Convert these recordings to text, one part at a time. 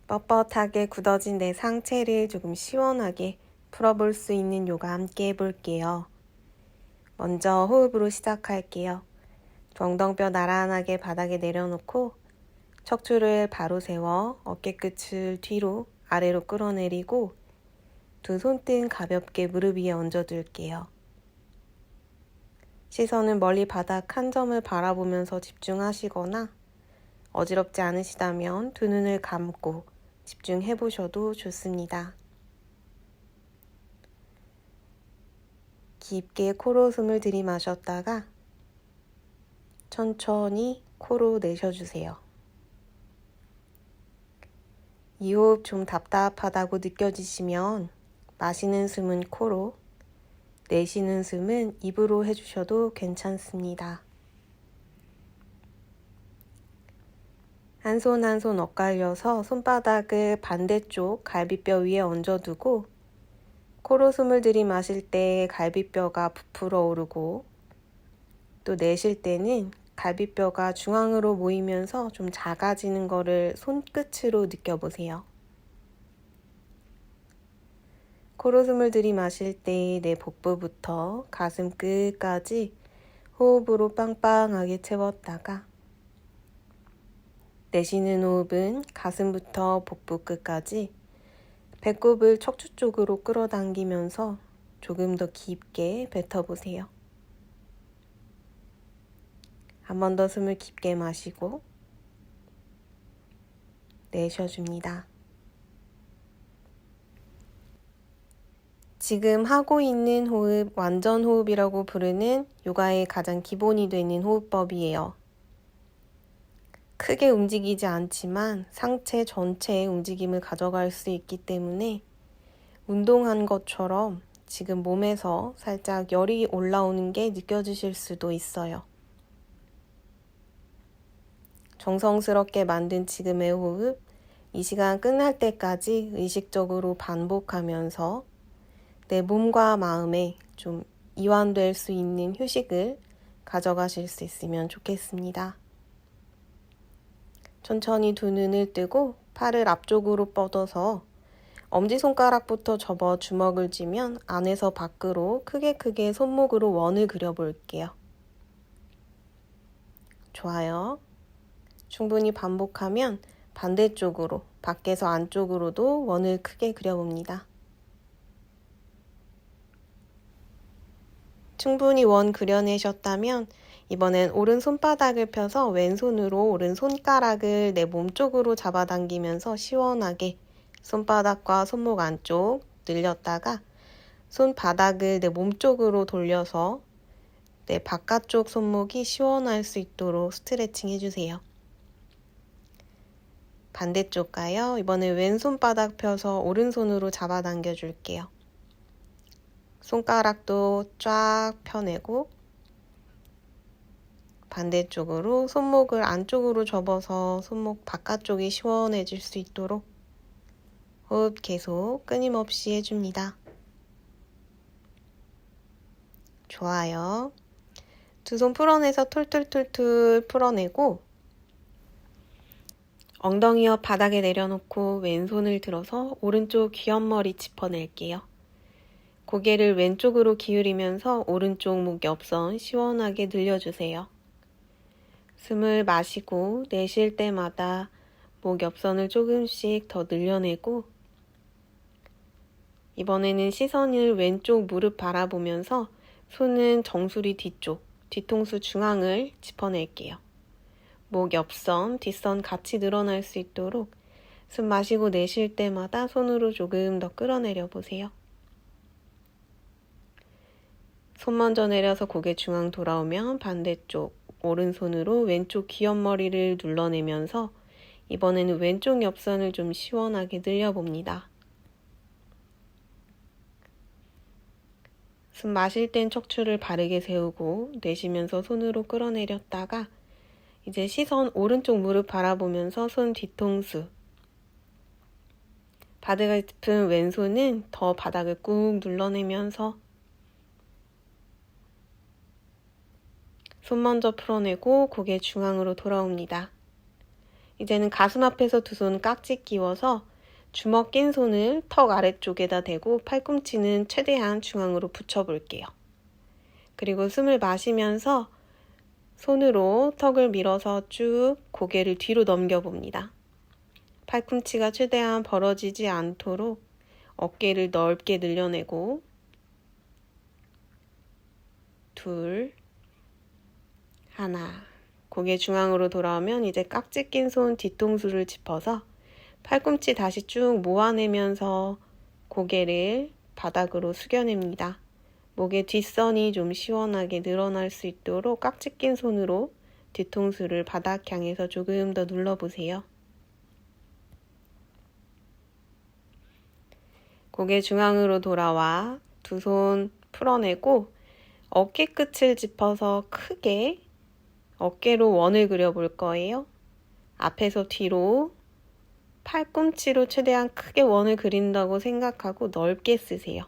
뻣뻣하게 굳어진 내 상체를 조금 시원하게 풀어볼 수 있는 요가 함께 해볼게요. 먼저 호흡으로 시작할게요. 정덩뼈 나란하게 바닥에 내려놓고 척추를 바로 세워 어깨끝을 뒤로 아래로 끌어내리고 두 손등 가볍게 무릎 위에 얹어둘게요. 시선은 멀리 바닥 한 점을 바라보면서 집중하시거나 어지럽지 않으시다면 두 눈을 감고 집중해 보셔도 좋습니다. 깊게 코로 숨을 들이마셨다가 천천히 코로 내쉬어주세요. 이 호흡 좀 답답하다고 느껴지시면 마시는 숨은 코로, 내쉬는 숨은 입으로 해주셔도 괜찮습니다. 한 손 한 손 엇갈려서 손바닥을 반대쪽 갈비뼈 위에 얹어두고 코로 숨을 들이마실 때 갈비뼈가 부풀어 오르고 또 내쉴 때는 갈비뼈가 중앙으로 모이면서 좀 작아지는 거를 손끝으로 느껴보세요. 코로 숨을 들이마실 때 내 복부부터 가슴 끝까지 호흡으로 빵빵하게 채웠다가 내쉬는 호흡은 가슴부터 복부 끝까지 배꼽을 척추 쪽으로 끌어당기면서 조금 더 깊게 뱉어보세요. 한 번 더 숨을 깊게 마시고 내쉬어줍니다. 지금 하고 있는 호흡, 완전 호흡이라고 부르는 요가의 가장 기본이 되는 호흡법이에요. 크게 움직이지 않지만 상체 전체의 움직임을 가져갈 수 있기 때문에 운동한 것처럼 지금 몸에서 살짝 열이 올라오는 게 느껴지실 수도 있어요. 정성스럽게 만든 지금의 호흡, 이 시간 끝날 때까지 의식적으로 반복하면서 내 몸과 마음에 좀 이완될 수 있는 휴식을 가져가실 수 있으면 좋겠습니다. 천천히 두 눈을 뜨고 팔을 앞쪽으로 뻗어서 엄지손가락부터 접어 주먹을 쥐면 안에서 밖으로 크게 손목으로 원을 그려볼게요. 좋아요. 충분히 반복하면 반대쪽으로, 밖에서 안쪽으로도 원을 크게 그려봅니다. 충분히 원 그려내셨다면 이번엔 오른 손바닥을 펴서 왼손으로 오른 손가락을 내 몸쪽으로 잡아당기면서 시원하게 손바닥과 손목 안쪽 늘렸다가 손바닥을 내 몸쪽으로 돌려서 내 바깥쪽 손목이 시원할 수 있도록 스트레칭 해주세요. 반대쪽 가요. 이번에 왼손바닥 펴서 오른손으로 잡아당겨 줄게요. 손가락도 쫙 펴내고 반대쪽으로 손목을 안쪽으로 접어서 손목 바깥쪽이 시원해질 수 있도록 호흡 계속 끊임없이 해줍니다. 좋아요. 두 손 풀어내서 툴툴툴툴 풀어내고 엉덩이와 바닥에 내려놓고 왼손을 들어서 오른쪽 귀염머리 짚어낼게요. 고개를 왼쪽으로 기울이면서 오른쪽 목 옆선 시원하게 늘려주세요. 숨을 마시고 내쉴 때마다 목 옆선을 조금씩 더 늘려내고 이번에는 시선을 왼쪽 무릎 바라보면서 손은 정수리 뒤쪽, 뒤통수 중앙을 짚어낼게요. 목 옆선, 뒷선 같이 늘어날 수 있도록 숨 마시고 내쉴 때마다 손으로 조금 더 끌어내려 보세요. 손 먼저 내려서 고개 중앙 돌아오면 반대쪽 오른손으로 왼쪽 귀염머리를 눌러내면서 이번에는 왼쪽 옆선을 좀 시원하게 늘려봅니다. 숨 마실 땐 척추를 바르게 세우고 내쉬면서 손으로 끌어내렸다가 이제 시선 오른쪽 무릎 바라보면서 손 뒤통수 바닥을 짚은 왼손은 더 바닥을 꾹 눌러내면서 손 먼저 풀어내고 고개 중앙으로 돌아옵니다. 이제는 가슴 앞에서 두 손 깍지 끼워서 주먹 낀 손을 턱 아래쪽에다 대고 팔꿈치는 최대한 중앙으로 붙여볼게요. 그리고 숨을 마시면서 손으로 턱을 밀어서 쭉 고개를 뒤로 넘겨봅니다. 팔꿈치가 최대한 벌어지지 않도록 어깨를 넓게 늘려내고 둘, 하나. 고개 중앙으로 돌아오면 이제 깍지 낀 손 뒤통수를 짚어서 팔꿈치 다시 쭉 모아내면서 고개를 바닥으로 숙여냅니다. 목의 뒷선이 좀 시원하게 늘어날 수 있도록 깍지 낀 손으로 뒤통수를 바닥 향해서 조금 더 눌러보세요. 고개 중앙으로 돌아와 두 손 풀어내고 어깨 끝을 짚어서 크게 어깨로 원을 그려볼 거예요. 앞에서 뒤로 팔꿈치로 최대한 크게 원을 그린다고 생각하고 넓게 쓰세요.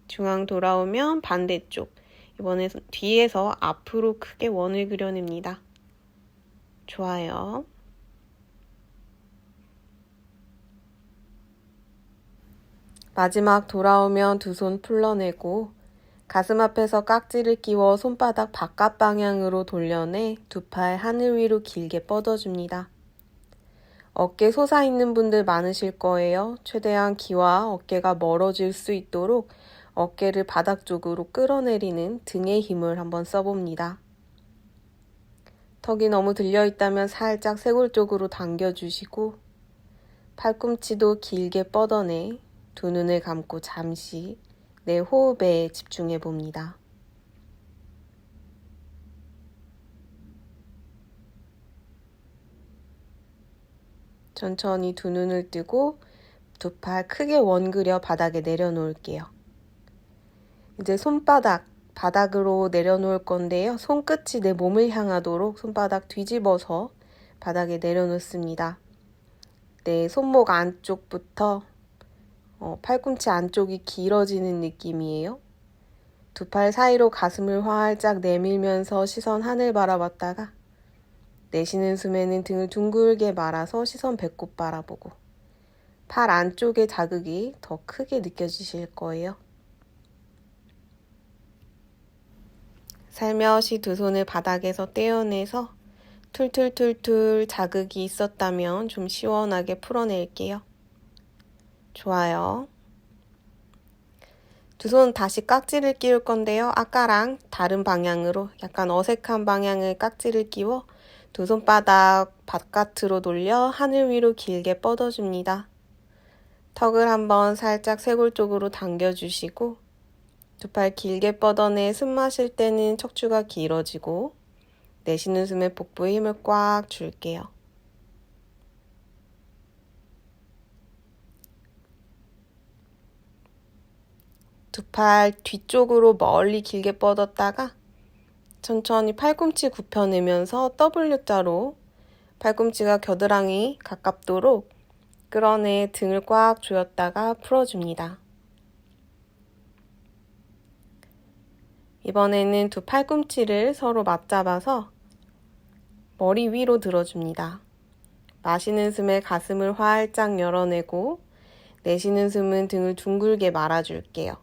중앙 돌아오면 반대쪽, 이번에 뒤에서 앞으로 크게 원을 그려냅니다. 좋아요. 마지막 돌아오면 두 손 풀러내고 가슴 앞에서 깍지를 끼워 손바닥 바깥 방향으로 돌려내 두 팔 하늘 위로 길게 뻗어줍니다. 어깨 솟아있는 분들 많으실 거예요. 최대한 귀와 어깨가 멀어질 수 있도록 어깨를 바닥 쪽으로 끌어내리는 등의 힘을 한번 써봅니다. 턱이 너무 들려있다면 살짝 쇄골 쪽으로 당겨주시고 팔꿈치도 길게 뻗어내 두 눈을 감고 잠시 내 호흡에 집중해 봅니다. 천천히 두 눈을 뜨고 두 팔 크게 원 그려 바닥에 내려놓을게요. 이제 손바닥 바닥으로 내려놓을 건데요. 손끝이 내 몸을 향하도록 손바닥 뒤집어서 바닥에 내려놓습니다. 내 손목 안쪽부터 팔꿈치 안쪽이 길어지는 느낌이에요. 두 팔 사이로 가슴을 활짝 내밀면서 시선 하늘 바라봤다가 내쉬는 숨에는 등을 둥글게 말아서 시선 배꼽 바라보고 팔 안쪽의 자극이 더 크게 느껴지실 거예요. 살며시 두 손을 바닥에서 떼어내서 툴툴툴툴 자극이 있었다면 좀 시원하게 풀어낼게요. 좋아요. 두 손 다시 깍지를 끼울 건데요. 아까랑 다른 방향으로 약간 어색한 방향을 깍지를 끼워 두 손바닥 바깥으로 돌려 하늘 위로 길게 뻗어줍니다. 턱을 한번 살짝 쇄골 쪽으로 당겨주시고 두 팔 길게 뻗어내 숨 마실 때는 척추가 길어지고 내쉬는 숨에 복부에 힘을 꽉 줄게요. 두 팔 뒤쪽으로 멀리 길게 뻗었다가 천천히 팔꿈치 굽혀내면서 W자로 팔꿈치가 겨드랑이 가깝도록 끌어내 등을 꽉 조였다가 풀어줍니다. 이번에는 두 팔꿈치를 서로 맞잡아서 머리 위로 들어줍니다. 마시는 숨에 가슴을 활짝 열어내고 내쉬는 숨은 등을 둥글게 말아줄게요.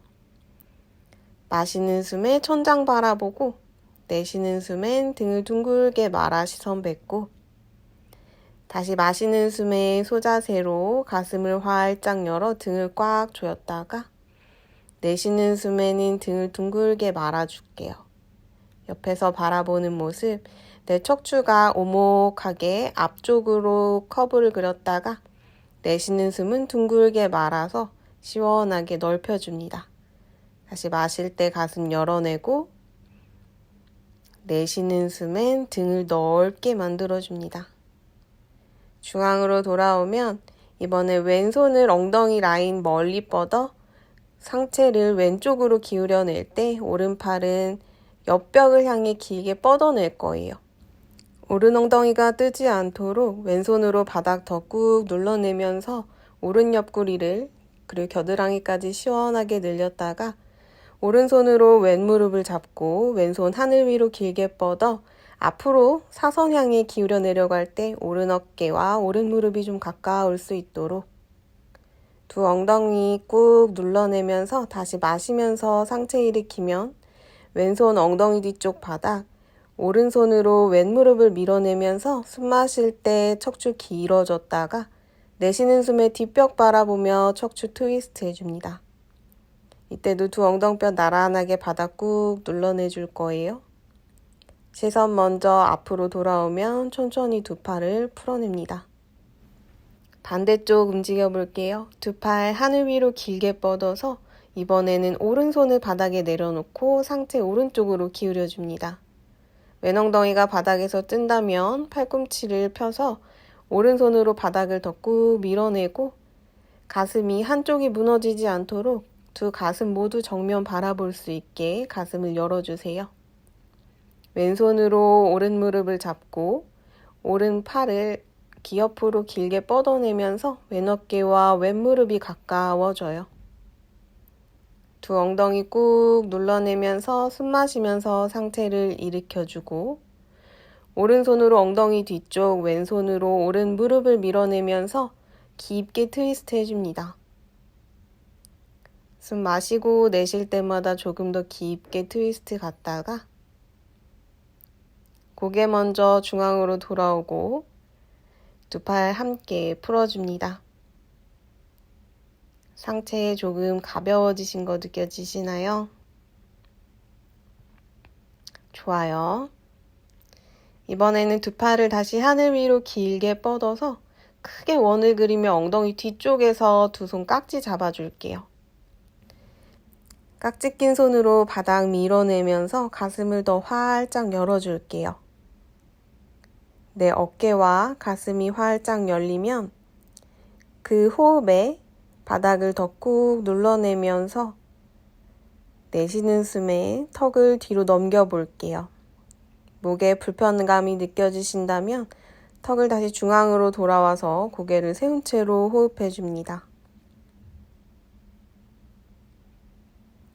마시는 숨에 천장 바라보고 내쉬는 숨엔 등을 둥글게 말아 시선 뱉고 다시 마시는 숨에 소자세로 가슴을 활짝 열어 등을 꽉 조였다가 내쉬는 숨에는 등을 둥글게 말아줄게요. 옆에서 바라보는 모습, 내 척추가 오목하게 앞쪽으로 커브를 그렸다가 내쉬는 숨은 둥글게 말아서 시원하게 넓혀줍니다. 다시 마실 때 가슴 열어내고 내쉬는 숨엔 등을 넓게 만들어줍니다. 중앙으로 돌아오면 이번에 왼손을 엉덩이 라인 멀리 뻗어 상체를 왼쪽으로 기울여낼 때 오른팔은 옆벽을 향해 길게 뻗어낼 거예요. 오른 엉덩이가 뜨지 않도록 왼손으로 바닥 더 꾹 눌러내면서 오른 옆구리를 그리고 겨드랑이까지 시원하게 늘렸다가 오른손으로 왼무릎을 잡고 왼손 하늘 위로 길게 뻗어 앞으로 사선 향해 기울여 내려갈 때 오른 어깨와 오른 무릎이 좀 가까울 수 있도록 두 엉덩이 꾹 눌러내면서 다시 마시면서 상체 일으키면 왼손 엉덩이 뒤쪽 바닥, 오른손으로 왼무릎을 밀어내면서 숨 마실 때 척추 길어졌다가 내쉬는 숨에 뒷벽 바라보며 척추 트위스트 해줍니다. 이때도 두 엉덩뼈 나란하게 바닥 꾹 눌러내줄 거예요. 시선 먼저 앞으로 돌아오면 천천히 두 팔을 풀어냅니다. 반대쪽 움직여 볼게요. 두 팔 하늘 위로 길게 뻗어서 이번에는 오른손을 바닥에 내려놓고 상체 오른쪽으로 기울여줍니다. 왼 엉덩이가 바닥에서 뜬다면 팔꿈치를 펴서 오른손으로 바닥을 더 꾹 밀어내고 가슴이 한쪽이 무너지지 않도록 두 가슴 모두 정면 바라볼 수 있게 가슴을 열어주세요. 왼손으로 오른 무릎을 잡고 오른 팔을 귀 옆으로 길게 뻗어내면서 왼 어깨와 왼 무릎이 가까워져요. 두 엉덩이 꾹 눌러내면서 숨 마시면서 상체를 일으켜주고 오른손으로 엉덩이 뒤쪽, 왼손으로 오른 무릎을 밀어내면서 깊게 트위스트 해줍니다. 숨 마시고 내쉴 때마다 조금 더 깊게 트위스트 갔다가 고개 먼저 중앙으로 돌아오고 두 팔 함께 풀어줍니다. 상체 조금 가벼워지신 거 느껴지시나요? 좋아요. 이번에는 두 팔을 다시 하늘 위로 길게 뻗어서 크게 원을 그리며 엉덩이 뒤쪽에서 두 손 깍지 잡아줄게요. 깍지 낀 손으로 바닥 밀어내면서 가슴을 더 활짝 열어줄게요. 내 어깨와 가슴이 활짝 열리면 그 호흡에 바닥을 더 꾹 눌러내면서 내쉬는 숨에 턱을 뒤로 넘겨볼게요. 목에 불편감이 느껴지신다면 턱을 다시 중앙으로 돌아와서 고개를 세운 채로 호흡해줍니다.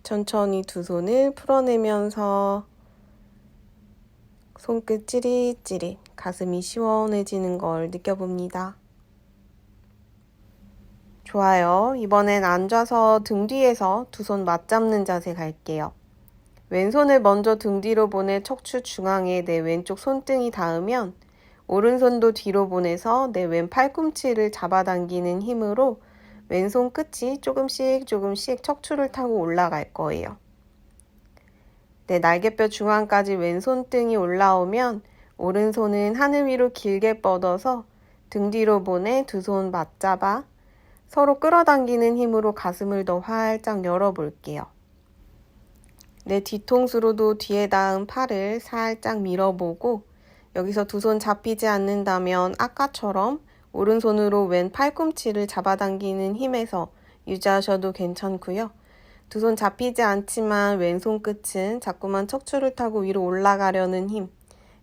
천천히 두 손을 풀어내면서 손끝 찌릿찌릿 가슴이 시원해지는 걸 느껴봅니다. 좋아요. 이번엔 앉아서 등 뒤에서 두 손 맞잡는 자세 갈게요. 왼손을 먼저 등 뒤로 보내 척추 중앙에 내 왼쪽 손등이 닿으면 오른손도 뒤로 보내서 내 왼 팔꿈치를 잡아당기는 힘으로 왼손 끝이 조금씩 척추를 타고 올라갈 거예요. 내 날개뼈 중앙까지 왼손등이 올라오면 오른손은 하늘 위로 길게 뻗어서 등 뒤로 보내 두 손 맞잡아 서로 끌어당기는 힘으로 가슴을 더 활짝 열어볼게요. 내 뒤통수로도 뒤에 닿은 팔을 살짝 밀어보고 여기서 두 손 잡히지 않는다면 아까처럼 오른손으로 왼 팔꿈치를 잡아당기는 힘에서 유지하셔도 괜찮고요. 두 손 잡히지 않지만 왼손 끝은 자꾸만 척추를 타고 위로 올라가려는 힘,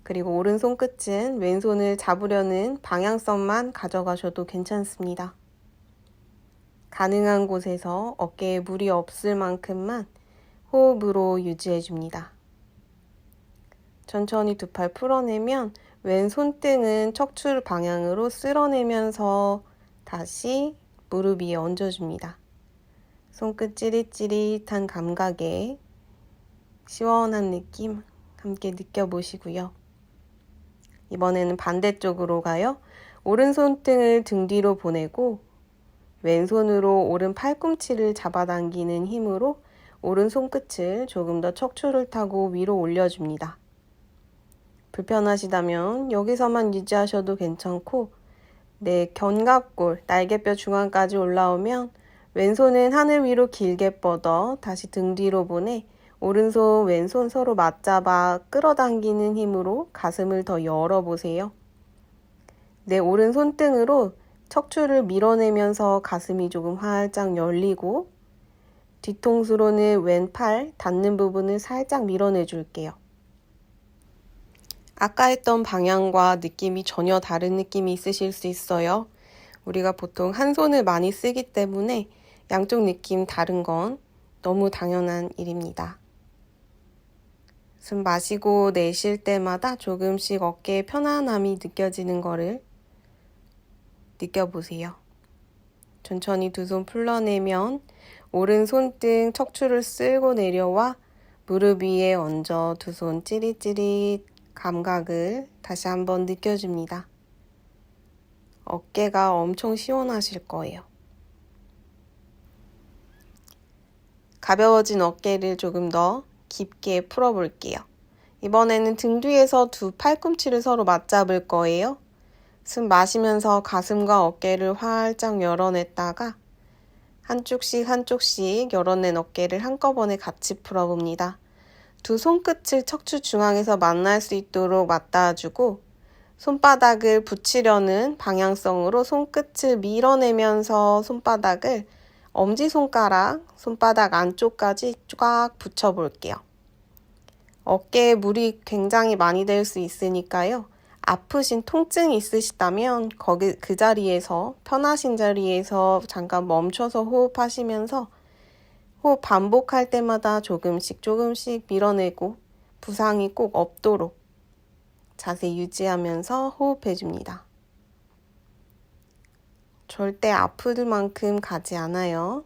그리고 오른손 끝은 왼손을 잡으려는 방향성만 가져가셔도 괜찮습니다. 가능한 곳에서 어깨에 무리 없을 만큼만 호흡으로 유지해줍니다. 천천히 두 팔 풀어내면 왼 손등은 척추 방향으로 쓸어내면서 다시 무릎 위에 얹어줍니다. 손끝 찌릿찌릿한 감각에 시원한 느낌 함께 느껴보시고요. 이번에는 반대쪽으로 가요. 오른손등을 등 뒤로 보내고 왼손으로 오른 팔꿈치를 잡아당기는 힘으로 오른손 끝을 조금 더 척추를 타고 위로 올려줍니다. 불편하시다면 여기서만 유지하셔도 괜찮고 내 견갑골, 날개뼈 중앙까지 올라오면 왼손은 하늘 위로 길게 뻗어 다시 등 뒤로 보내 오른손, 왼손 서로 맞잡아 끌어당기는 힘으로 가슴을 더 열어보세요. 내 오른 손등으로 척추를 밀어내면서 가슴이 조금 활짝 열리고 뒤통수로는 왼팔 닿는 부분을 살짝 밀어내줄게요. 아까 했던 방향과 느낌이 전혀 다른 느낌이 있으실 수 있어요. 우리가 보통 한 손을 많이 쓰기 때문에 양쪽 느낌 다른 건 너무 당연한 일입니다. 숨 마시고 내쉴 때마다 조금씩 어깨에 편안함이 느껴지는 거를 느껴보세요. 천천히 두 손 풀러내면 오른 손등 척추를 쓸고 내려와 무릎 위에 얹어 두 손 찌릿찌릿 감각을 다시 한번 느껴줍니다. 어깨가 엄청 시원하실 거예요. 가벼워진 어깨를 조금 더 깊게 풀어볼게요. 이번에는 등 뒤에서 두 팔꿈치를 서로 맞잡을 거예요. 숨 마시면서 가슴과 어깨를 활짝 열어냈다가 한쪽씩 열어낸 어깨를 한꺼번에 같이 풀어봅니다. 두 손끝을 척추 중앙에서 만날 수 있도록 맞닿아주고 손바닥을 붙이려는 방향성으로 손끝을 밀어내면서 손바닥을 엄지손가락, 손바닥 안쪽까지 꽉 붙여볼게요. 어깨에 무리 굉장히 많이 될 수 있으니까요. 아프신 통증이 있으시다면 그 자리에서 편하신 자리에서 잠깐 멈춰서 호흡하시면서 호흡 반복할 때마다 조금씩 밀어내고 부상이 꼭 없도록 자세 유지하면서 호흡해줍니다. 절대 아플 만큼 가지 않아요.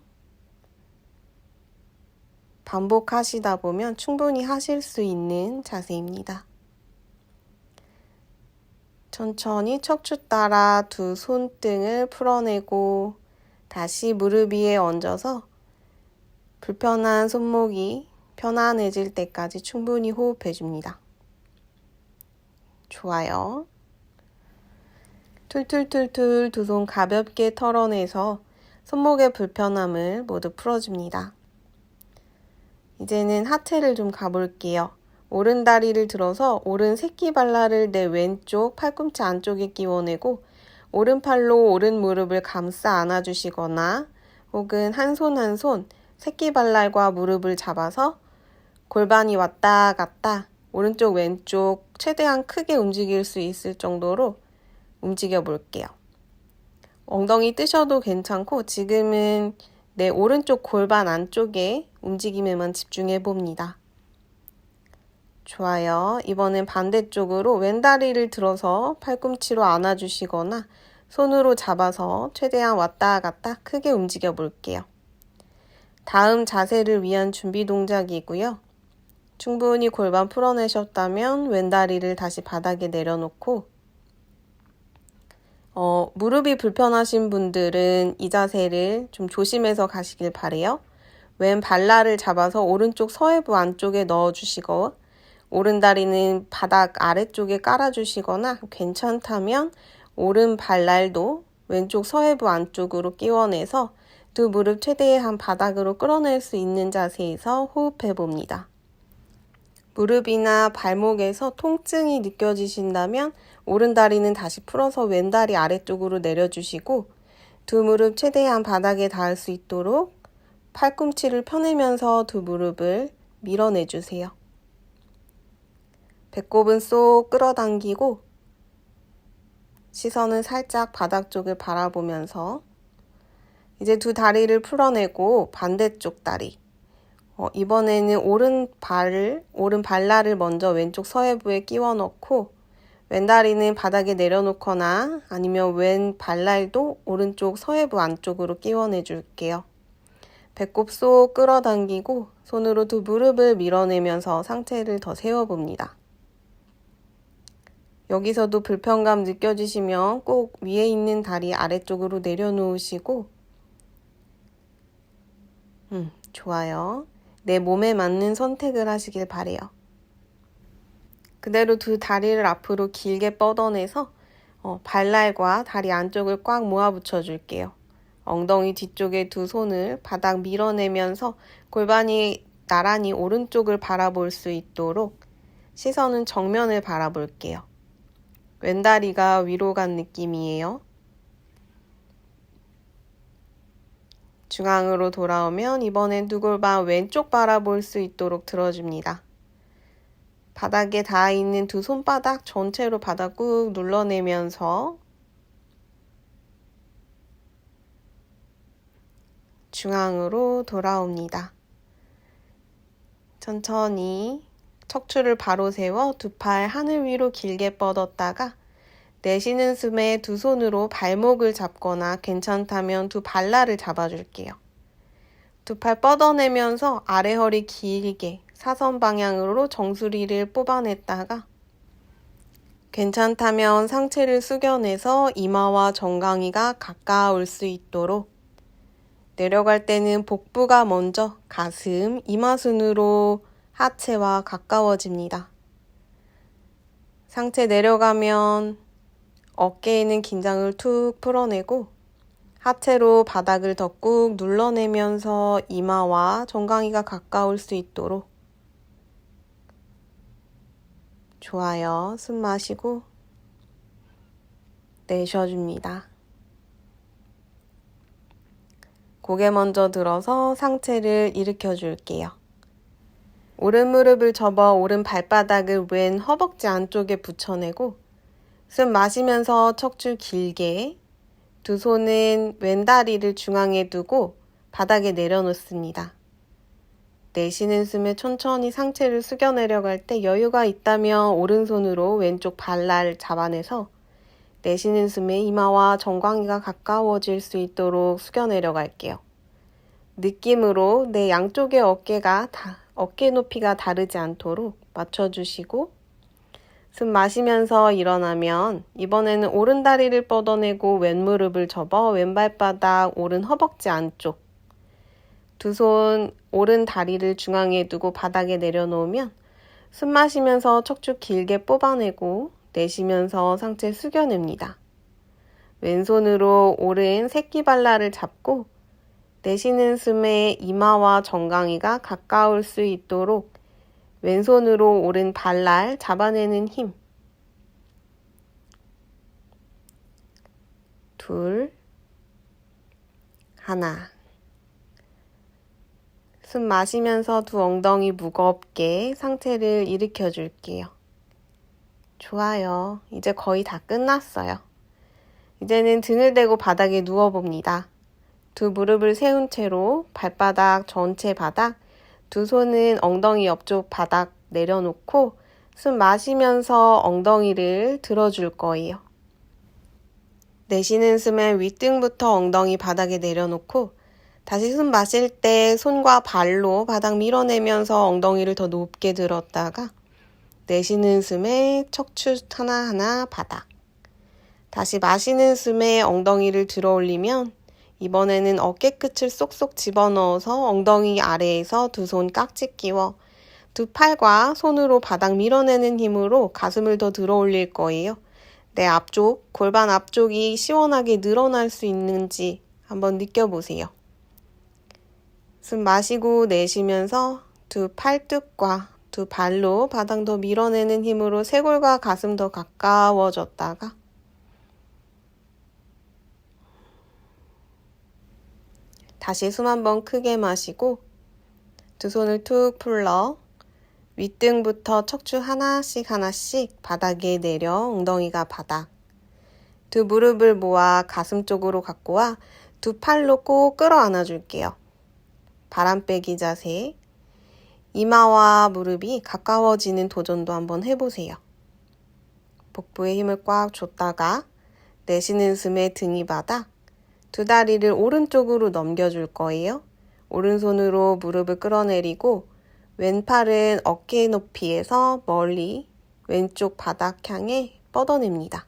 반복하시다 보면 충분히 하실 수 있는 자세입니다. 천천히 척추 따라 두 손등을 풀어내고 다시 무릎 위에 얹어서 불편한 손목이 편안해질 때까지 충분히 호흡해줍니다. 좋아요. 툴툴툴툴 두 손 가볍게 털어내서 손목의 불편함을 모두 풀어줍니다. 이제는 하체를 좀 가볼게요. 오른 다리를 들어서 오른 새끼발라를 내 왼쪽 팔꿈치 안쪽에 끼워내고 오른팔로 오른 무릎을 감싸 안아주시거나 혹은 한 손 새끼발랄과 무릎을 잡아서 골반이 왔다 갔다 오른쪽 왼쪽 최대한 크게 움직일 수 있을 정도로 움직여 볼게요. 엉덩이 뜨셔도 괜찮고 지금은 내 오른쪽 골반 안쪽에 움직임에만 집중해 봅니다. 좋아요. 이번엔 반대쪽으로 왼다리를 들어서 팔꿈치로 안아주시거나 손으로 잡아서 최대한 왔다 갔다 크게 움직여 볼게요. 다음 자세를 위한 준비 동작이고요. 충분히 골반 풀어내셨다면 왼다리를 다시 바닥에 내려놓고 무릎이 불편하신 분들은 이 자세를 좀 조심해서 가시길 바래요. 왼 발날을 잡아서 오른쪽 서해부 안쪽에 넣어주시고 오른 다리는 바닥 아래쪽에 깔아주시거나 괜찮다면 오른 발날도 왼쪽 서해부 안쪽으로 끼워내서 두 무릎 최대한 바닥으로 끌어낼 수 있는 자세에서 호흡해 봅니다. 무릎이나 발목에서 통증이 느껴지신다면 오른 다리는 다시 풀어서 왼 다리 아래쪽으로 내려주시고 두 무릎 최대한 바닥에 닿을 수 있도록 팔꿈치를 펴내면서 두 무릎을 밀어내주세요. 배꼽은 쏙 끌어당기고 시선은 살짝 바닥 쪽을 바라보면서 이제 두 다리를 풀어내고 반대쪽 다리 이번에는 오른 발날을 먼저 왼쪽 서해부에 끼워 넣고 왼다리는 바닥에 내려놓거나 아니면 왼 발날도 오른쪽 서해부 안쪽으로 끼워 내줄게요. 배꼽 쏙 끌어당기고 손으로 두 무릎을 밀어내면서 상체를 더 세워봅니다. 여기서도 불편감 느껴지시면 꼭 위에 있는 다리 아래쪽으로 내려놓으시고 좋아요. 내 몸에 맞는 선택을 하시길 바래요. 그대로 두 다리를 앞으로 길게 뻗어내서 발날과 다리 안쪽을 꽉 모아붙여 줄게요. 엉덩이 뒤쪽에 두 손을 바닥 밀어내면서 골반이 나란히 오른쪽을 바라볼 수 있도록 시선은 정면을 바라볼게요. 왼다리가 위로 간 느낌이에요. 중앙으로 돌아오면 이번엔 두 골반 왼쪽 바라볼 수 있도록 들어줍니다. 바닥에 닿아 있는 두 손바닥 전체로 바닥 꾹 눌러내면서 중앙으로 돌아옵니다. 천천히 척추를 바로 세워 두 팔 하늘 위로 길게 뻗었다가 내쉬는 숨에 두 손으로 발목을 잡거나 괜찮다면 두 발날을 잡아줄게요. 두 팔 뻗어내면서 아래 허리 길게 사선 방향으로 정수리를 뽑아냈다가 괜찮다면 상체를 숙여내서 이마와 정강이가 가까울 수 있도록 내려갈 때는 복부가 먼저 가슴, 이마순으로 하체와 가까워집니다. 상체 내려가면 어깨에 있는 긴장을 툭 풀어내고 하체로 바닥을 더 꾹 눌러내면서 이마와 정강이가 가까울 수 있도록 좋아요. 숨 마시고 내쉬어줍니다. 고개 먼저 들어서 상체를 일으켜 줄게요. 오른 무릎을 접어 오른 발바닥을 왼 허벅지 안쪽에 붙여내고 숨 마시면서 척추 길게 두 손은 왼 다리를 중앙에 두고 바닥에 내려놓습니다. 내쉬는 숨에 천천히 상체를 숙여 내려갈 때 여유가 있다면 오른손으로 왼쪽 발날 잡아내서 내쉬는 숨에 이마와 정강이가 가까워질 수 있도록 숙여 내려갈게요. 느낌으로 내 양쪽의 어깨가 어깨 높이가 다르지 않도록 맞춰주시고 숨 마시면서 일어나면 이번에는 오른 다리를 뻗어내고 왼 무릎을 접어 왼 발바닥 오른 허벅지 안쪽 두 손 오른 다리를 중앙에 두고 바닥에 내려놓으면 숨 마시면서 척추 길게 뽑아내고 내쉬면서 상체 숙여냅니다. 왼손으로 오른 새끼발날을 잡고 내쉬는 숨에 이마와 정강이가 가까울 수 있도록 왼손으로 오른 발날 잡아내는 힘. 둘, 하나. 숨 마시면서 두 엉덩이 무겁게 상체를 일으켜 줄게요. 좋아요. 이제 거의 다 끝났어요. 이제는 등을 대고 바닥에 누워봅니다. 두 무릎을 세운 채로 발바닥 전체 바닥, 두 손은 엉덩이 옆쪽 바닥 내려놓고 숨 마시면서 엉덩이를 들어줄 거예요. 내쉬는 숨에 윗등부터 엉덩이 바닥에 내려놓고 다시 숨 마실 때 손과 발로 바닥 밀어내면서 엉덩이를 더 높게 들었다가 내쉬는 숨에 척추 하나하나 바닥. 다시 마시는 숨에 엉덩이를 들어 올리면 이번에는 어깨 끝을 쏙쏙 집어넣어서 엉덩이 아래에서 두 손 깍지 끼워 두 팔과 손으로 바닥 밀어내는 힘으로 가슴을 더 들어 올릴 거예요. 내 앞쪽, 골반 앞쪽이 시원하게 늘어날 수 있는지 한번 느껴보세요. 숨 마시고 내쉬면서 두 팔뚝과 두 발로 바닥 더 밀어내는 힘으로 쇄골과 가슴 더 가까워졌다가 다시 숨 한번 크게 마시고 두 손을 툭 풀러 윗등부터 척추 하나씩 바닥에 내려 엉덩이가 바닥. 두 무릎을 모아 가슴 쪽으로 갖고 와 두 팔로 꼭 끌어안아 줄게요. 바람 빼기 자세. 이마와 무릎이 가까워지는 도전도 한번 해보세요. 복부에 힘을 꽉 줬다가 내쉬는 숨에 등이 바닥. 두 다리를 오른쪽으로 넘겨줄 거예요. 오른손으로 무릎을 끌어내리고 왼팔은 어깨 높이에서 멀리 왼쪽 바닥 향해 뻗어냅니다.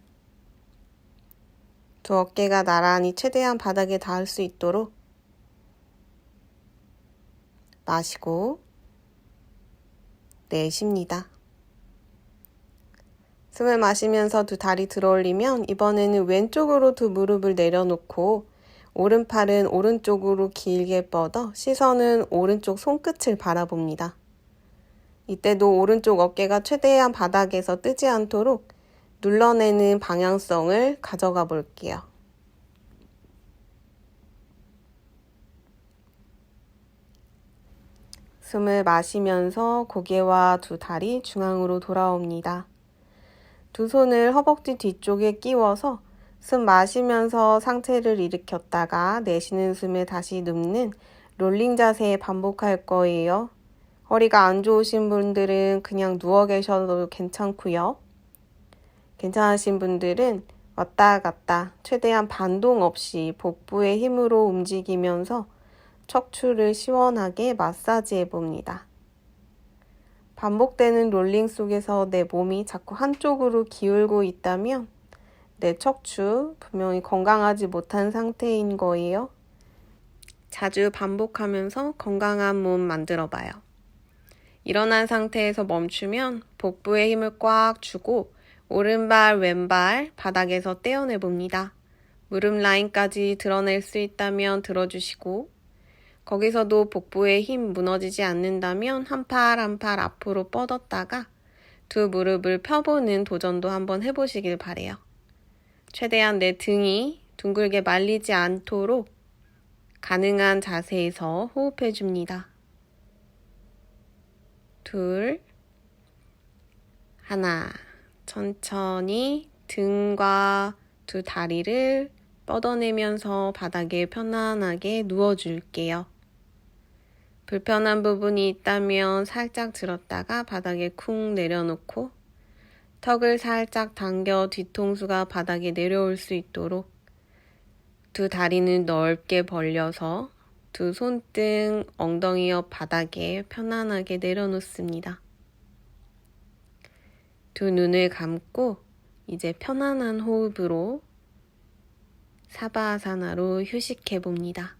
두 어깨가 나란히 최대한 바닥에 닿을 수 있도록 마시고 내쉽니다. 숨을 마시면서 두 다리 들어 올리면 이번에는 왼쪽으로 두 무릎을 내려놓고 오른팔은 오른쪽으로 길게 뻗어 시선은 오른쪽 손끝을 바라봅니다. 이때도 오른쪽 어깨가 최대한 바닥에서 뜨지 않도록 눌러내는 방향성을 가져가 볼게요. 숨을 마시면서 고개와 두 다리 중앙으로 돌아옵니다. 두 손을 허벅지 뒤쪽에 끼워서 숨 마시면서 상체를 일으켰다가 내쉬는 숨에 다시 눕는 롤링 자세 반복할 거예요. 허리가 안 좋으신 분들은 그냥 누워 계셔도 괜찮고요. 괜찮으신 분들은 왔다 갔다 최대한 반동 없이 복부의 힘으로 움직이면서 척추를 시원하게 마사지해 봅니다. 반복되는 롤링 속에서 내 몸이 자꾸 한쪽으로 기울고 있다면 내 척추 분명히 건강하지 못한 상태인 거예요. 자주 반복하면서 건강한 몸 만들어 봐요. 일어난 상태에서 멈추면 복부에 힘을 꽉 주고 오른발, 왼발 바닥에서 떼어내 봅니다. 무릎 라인까지 드러낼 수 있다면 들어주시고 거기서도 복부의 힘 무너지지 않는다면 한 팔 한 팔 앞으로 뻗었다가 두 무릎을 펴보는 도전도 한번 해보시길 바래요. 최대한 내 등이 둥글게 말리지 않도록 가능한 자세에서 호흡해 줍니다. 둘, 하나. 천천히 등과 두 다리를 뻗어내면서 바닥에 편안하게 누워줄게요. 불편한 부분이 있다면 살짝 들었다가 바닥에 쿵 내려놓고 턱을 살짝 당겨 뒤통수가 바닥에 내려올 수 있도록 두 다리는 넓게 벌려서 두 손등, 엉덩이 옆 바닥에 편안하게 내려놓습니다. 두 눈을 감고 이제 편안한 호흡으로 사바아사나로 휴식해 봅니다.